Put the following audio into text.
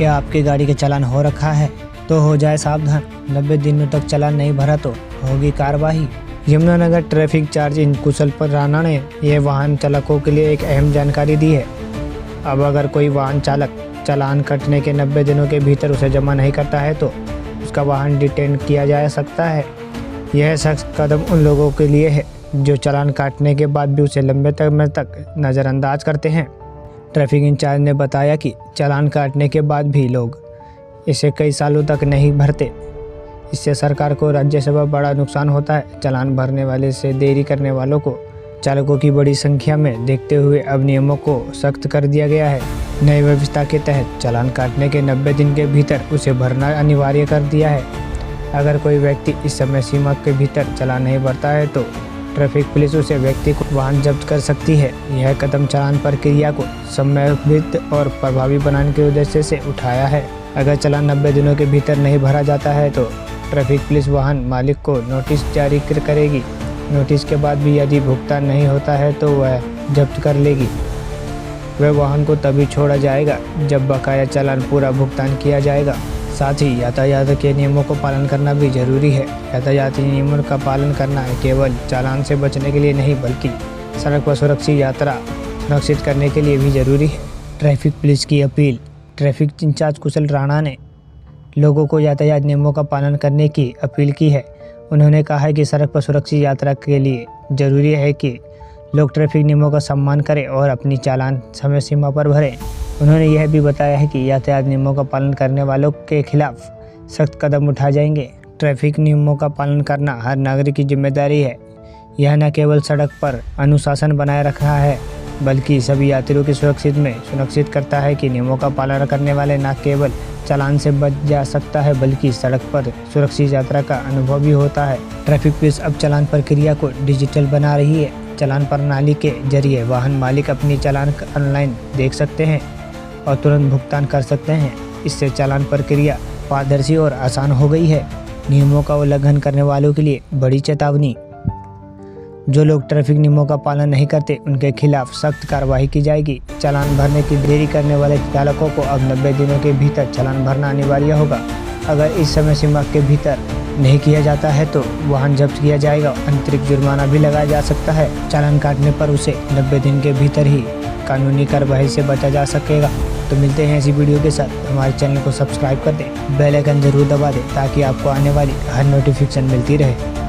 क्या आपकी गाड़ी का चालान हो रखा है तो हो जाए सावधान। 90 दिनों तक चालान नहीं भरा तो होगी कार्रवाई। यमुनानगर ट्रैफिक चार्ज इन कुशल राणा ने यह वाहन चालकों के लिए एक अहम जानकारी दी है। अब अगर कोई वाहन चालक चालान कटने के 90 दिनों के भीतर उसे जमा नहीं करता है तो उसका वाहन डिटेन किया जा सकता है। यह सख्त कदम उन लोगों के लिए है जो चालान काटने के बाद भी उसे लंबे समय तक नज़रअंदाज करते हैं। ट्रैफिक इंचार्ज ने बताया कि चालान काटने के बाद भी लोग इसे कई सालों तक नहीं भरते। इससे सरकार को राजस्व पर बड़ा नुकसान होता है। चालान भरने वाले से देरी करने वालों को चालकों की बड़ी संख्या में देखते हुए अब नियमों को सख्त कर दिया गया है। नई व्यवस्था के तहत चालान काटने के 90 दिन के भीतर उसे भरना अनिवार्य कर दिया है। अगर कोई व्यक्ति इस समय सीमा के भीतर चालान नहीं भरता है तो ट्रैफिक पुलिस उसे व्यक्ति को वाहन जब्त कर सकती है। यह कदम चालान प्रक्रिया को समयबद्ध और प्रभावी बनाने के उद्देश्य से उठाया है। अगर चालान 90 दिनों के भीतर नहीं भरा जाता है तो ट्रैफिक पुलिस वाहन मालिक को नोटिस जारी करेगी। नोटिस के बाद भी यदि भुगतान नहीं होता है तो वह जब्त कर लेगी। वह वाहन को तभी छोड़ा जाएगा जब बकाया चालान पूरा भुगतान किया जाएगा। साथ ही यातायात के नियमों को पालन करना भी जरूरी है। यातायाती नियमों का पालन करना केवल चालान से बचने के लिए नहीं बल्कि सड़क पर सुरक्षित यात्रा सुनिश्चित करने के लिए भी जरूरी है। ट्रैफिक पुलिस की अपील। ट्रैफिक इंचार्ज कुशल राणा ने लोगों को यातायात नियमों का पालन करने की अपील की है। उन्होंने कहा है कि सड़क पर सुरक्षित यात्रा के लिए जरूरी है कि लोग ट्रैफिक नियमों का सम्मान करें और अपनी चालान समय सीमा पर भरें। उन्होंने यह भी बताया है कि यातायात नियमों का पालन करने वालों के खिलाफ सख्त कदम उठाए जाएंगे। ट्रैफिक नियमों का पालन करना हर नागरिक की जिम्मेदारी है। यह न केवल सड़क पर अनुशासन बनाए रखना है बल्कि सभी यात्रियों की सुनिश्चित करता है कि नियमों का पालन करने वाले न केवल चालान से बच जा सकता है बल्कि सड़क पर सुरक्षित यात्रा का अनुभव भी होता है। ट्रैफिक पुलिस अब चालान प्रक्रिया को डिजिटल बना रही है। चालान प्रणाली के जरिए वाहन मालिक अपनी चालान ऑनलाइन देख सकते हैं और तुरंत भुगतान कर सकते हैं। इससे चालान प्रक्रिया पारदर्शी और आसान हो गई है। नियमों का उल्लंघन करने वालों के लिए बड़ी चेतावनी। जो लोग ट्रैफिक नियमों का पालन नहीं करते उनके खिलाफ सख्त कार्रवाई की जाएगी। चालान भरने की देरी करने वाले चालकों को अब 90 दिनों के भीतर चालान भरना अनिवार्य होगा। अगर इस समय सीमा के भीतर नहीं किया जाता है तो वाहन जब्त किया जाएगा। अतिरिक्त जुर्माना भी लगाया जा सकता है। चालान काटने पर उसे 90 दिन के भीतर ही कानूनी कार्रवाई से बचा जा सकेगा। तो मिलते हैं ऐसी वीडियो के साथ। हमारे चैनल को सब्सक्राइब कर दें, बेल आइकन जरूर दबा दें ताकि आपको आने वाली हर नोटिफिकेशन मिलती रहे।